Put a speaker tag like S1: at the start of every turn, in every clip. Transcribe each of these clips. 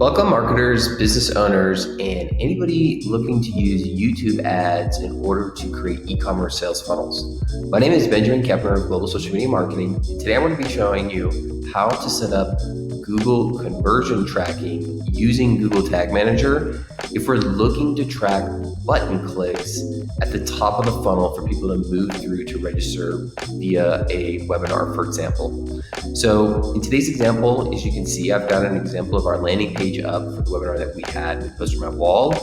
S1: Welcome, marketers, business owners, and anybody looking to use YouTube ads in order to create e-commerce sales funnels. My name is Benjamin Kepner of Global Social Media Marketing. And today I'm going to be showing you how to set up Google conversion tracking using Google Tag Manager if we're looking to track button clicks at the top of the funnel for people to move through to register via a webinar, for example. So in today's example, as you can see, I've got an example of our landing page up for the webinar that we had. We posted on my wall,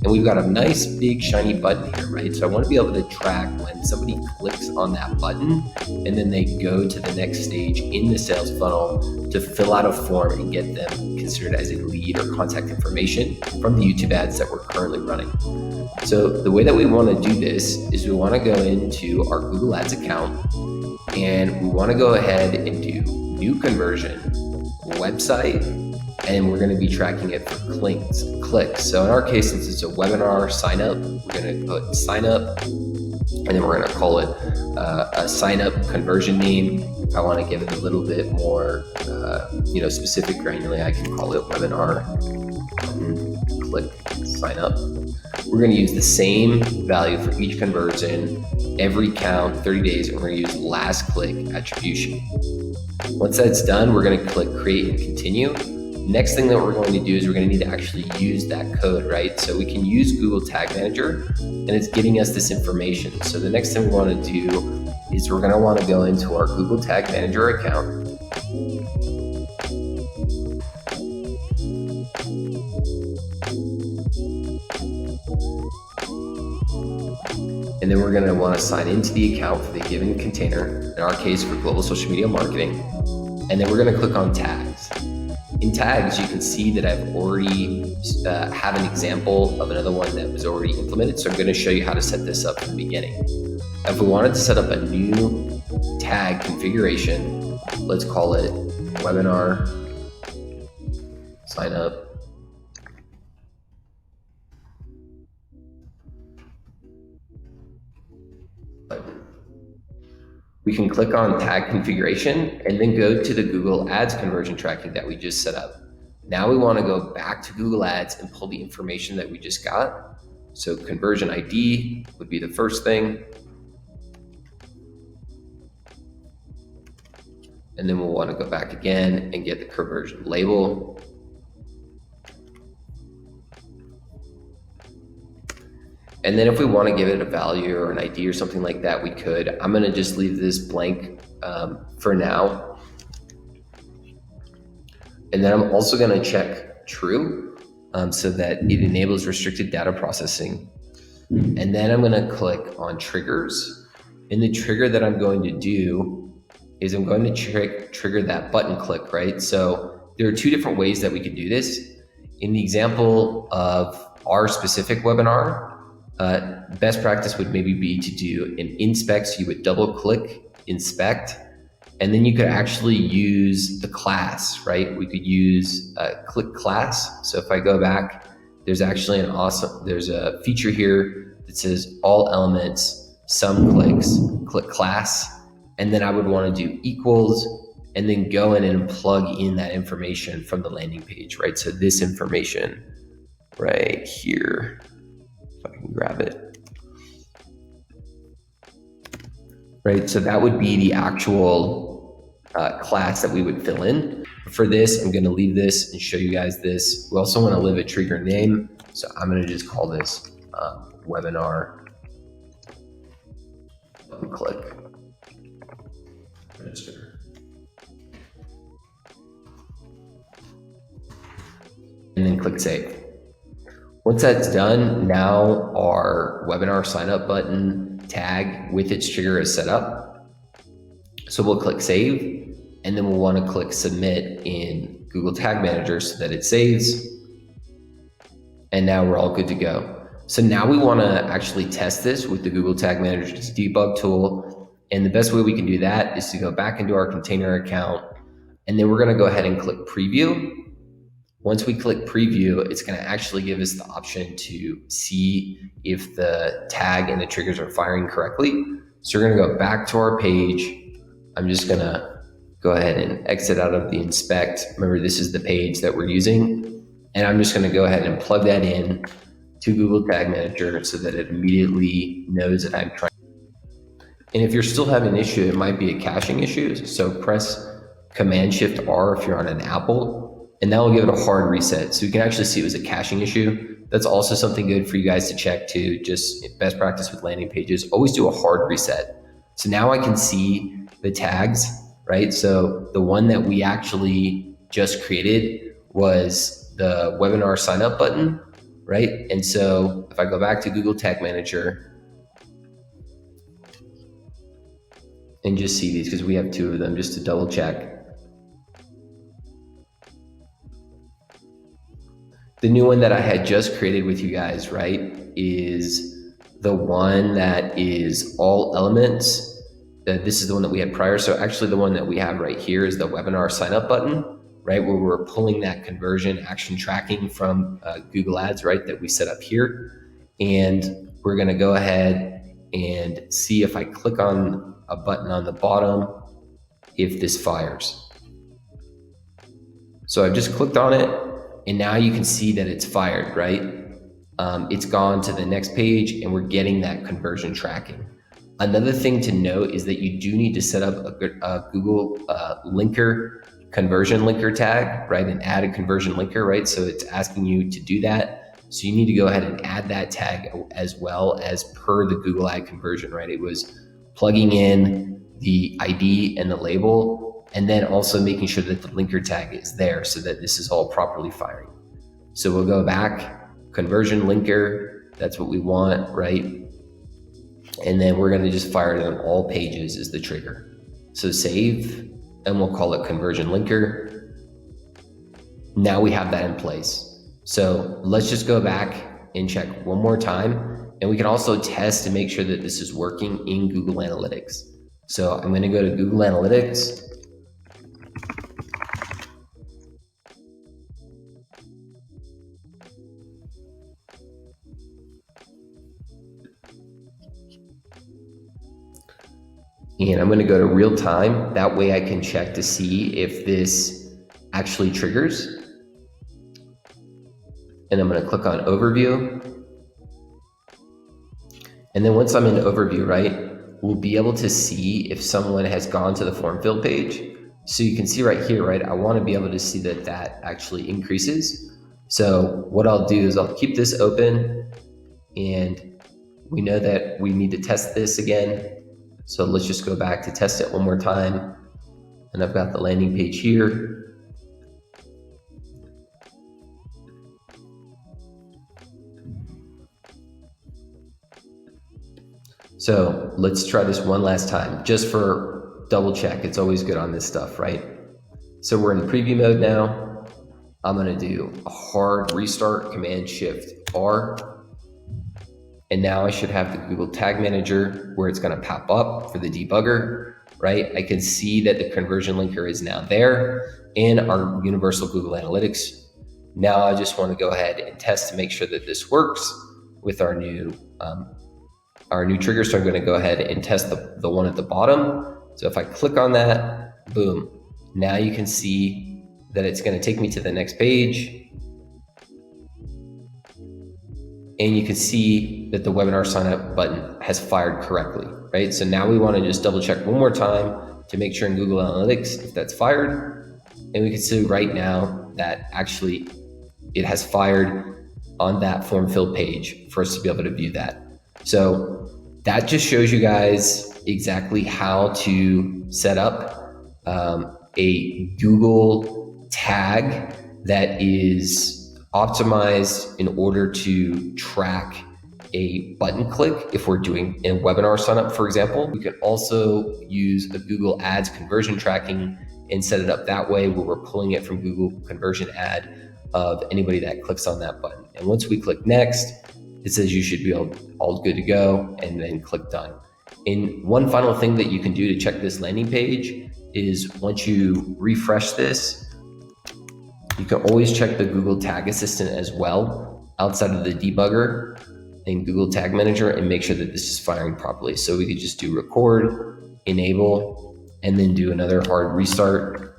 S1: and we've got a nice big shiny button here, right? So I want to be able to track when somebody clicks on that button and then they go to the next stage in the sales funnel to fill out a form and get them considered as a lead or contact information from the YouTube ads that we're currently running. So the way that we want to do this is we want to go into our Google Ads account and we want to go ahead and do new conversion, website, and we're going to be tracking it for clicks. So in our case, since it's a webinar sign up, we're going to put sign up, and then we're going to call it a sign up conversion name. If I want to give it a little bit more, specific granularly, I can call it webinar click sign up. We're going to use the same value for each conversion, every count, 30 days, and we're going to use last click attribution. Once that's done, we're going to click create and continue. Next thing that we're going to do is we're going to need to actually use that code, right? So we can use Google Tag Manager and it's getting us this information. So the next thing we want to do is we're going to want to go into our Google Tag Manager account. And then we're going to want to sign into the account for the given container, in our case for Global Social Media Marketing. And then we're going to click on tags. In tags, you can see that I've already have an example of another one that was already implemented. So I'm going to show you how to set this up from the beginning. If we wanted to set up a new tag configuration, let's call it webinar sign up. We can click on tag configuration and then go to the Google Ads conversion tracking that we just set up. Now we want to go back to Google Ads and pull the information that we just got. So conversion ID would be the first thing. And then we'll want to go back again and get the conversion label. And then if we want to give it a value or an ID or something like that, we could. I'm going to just leave this blank for now. And then I'm also going to check true so that it enables restricted data processing. And then I'm going to click on triggers. And the trigger that I'm going to do is I'm going to trigger that button click, right? So there are two different ways that we could do this. In the example of our specific webinar, best practice would maybe be to do an inspect. So you would double click inspect, and then you could actually use the class, right? We could use click class. So if I go back, there's actually there's a feature here that says all elements, some clicks, click class. And then I would want to do equals and then go in and plug in that information from the landing page, right? So this information right here, if I can grab it. Right, so that would be the actual class that we would fill in. For this, I'm gonna leave this and show you guys this. We also wanna leave a trigger name. So I'm gonna just call this webinar button click register. And then click save. Once that's done, now our webinar sign up button tag with its trigger is set up. So we'll click save, and then we'll want to click submit in Google Tag Manager so that it saves. And now we're all good to go. So now we want to actually test this with the Google Tag Manager's debug tool. And the best way we can do that is to go back into our container account, and then we're going to go ahead and click preview. Once we click preview, it's going to actually give us the option to see if the tag and the triggers are firing correctly. So we're going to go back to our page. I'm just going to go ahead and exit out of the inspect. Remember, this is the page that we're using. And I'm just going to go ahead and plug that in to Google Tag Manager so that it immediately knows that I'm trying. And if you're still having an issue, it might be a caching issue. So press Command-Shift-R if you're on an Apple, and that will give it a hard reset. So you can actually see it was a caching issue. That's also something good for you guys to check too. Just best practice with landing pages, always do a hard reset. So now I can see the tags, right? So the one that we actually just created was the webinar sign up button, right? And so if I go back to Google Tag Manager and just see these, because we have two of them, just to double check. The new one that I had just created with you guys, right, is the one that is all elements. This is the one that we had prior. So actually the one that we have right here is the webinar sign up button, right, where we're pulling that conversion action tracking from Google Ads, right, that we set up here. And we're going to go ahead and see if I click on a button on the bottom, if this fires. So I've just clicked on it, and now you can see that it's fired, right? It's gone to the next page, and we're getting that conversion tracking. Another thing to note is that you do need to set up a Google linker, conversion linker tag, right? And add a conversion linker, right? So it's asking you to do that. So you need to go ahead and add that tag as well as per the Google Ad conversion, right? It was plugging in the ID and the label, and then also making sure that the linker tag is there so that this is all properly firing. So we'll go back, conversion linker, that's what we want, right? And then we're gonna just fire it on all pages as the trigger. So save, and we'll call it conversion linker. Now we have that in place. So let's just go back and check one more time. And we can also test to make sure that this is working in Google Analytics. So I'm gonna go to Google Analytics. And I'm going to go to real time. That way I can check to see if this actually triggers. And I'm going to click on overview. And then once I'm in overview, right, we'll be able to see if someone has gone to the form fill page. So you can see right here, right, I want to be able to see that that actually increases. So what I'll do is I'll keep this open, and we know that we need to test this again. So let's just go back to test it one more time. And I've got the landing page here. So let's try this one last time, just for double check. It's always good on this stuff, right? So we're in preview mode now. I'm gonna do a hard restart, Command-Shift-R. And now I should have the Google Tag Manager where it's gonna pop up for the debugger, right? I can see that the conversion linker is now there in our universal Google Analytics. Now I just wanna go ahead and test to make sure that this works with our new trigger. So I'm gonna go ahead and test the one at the bottom. So if I click on that, boom. Now you can see that it's gonna take me to the next page. And you can see that the webinar sign up button has fired correctly, right? So now we want to just double check one more time to make sure in Google Analytics if that's fired. And we can see right now that actually it has fired on that form fill page for us to be able to view that. So that just shows you guys exactly how to set up a Google tag that is optimized in order to track a button click if we're doing a webinar sign up, for example. We can also use the Google Ads conversion tracking and set it up that way where we're pulling it from Google conversion ad of anybody that clicks on that button. And once we click next, it says you should be all good to go, and then click done. And one final thing that you can do to check this landing page is once you refresh this, you can always check the Google Tag Assistant as well outside of the debugger in Google Tag Manager and make sure that this is firing properly. So we could just do record, enable, and then do another hard restart.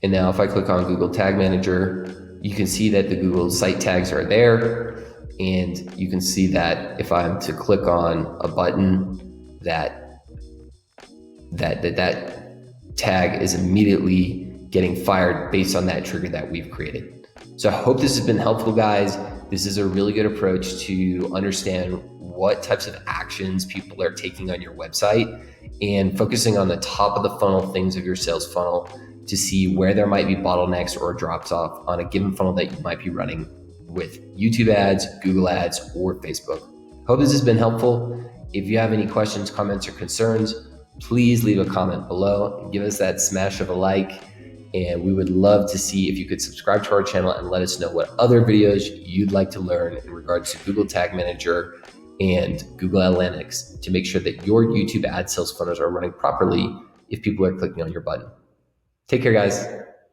S1: And now if I click on Google Tag Manager, you can see that the Google site tags are there. And you can see that if I'm to click on a button, that tag is immediately getting fired based on that trigger that we've created. So I hope this has been helpful, guys. This is a really good approach to understand what types of actions people are taking on your website and focusing on the top of the funnel things of your sales funnel to see where there might be bottlenecks or drops off on a given funnel that you might be running with YouTube ads, Google ads, or Facebook. Hope this has been helpful. If you have any questions, comments, or concerns, please leave a comment below and give us that smash of a like. And we would love to see if you could subscribe to our channel and let us know what other videos you'd like to learn in regards to Google Tag Manager and Google Analytics to make sure that your YouTube ad sales funnels are running properly if people are clicking on your button. Take care, guys.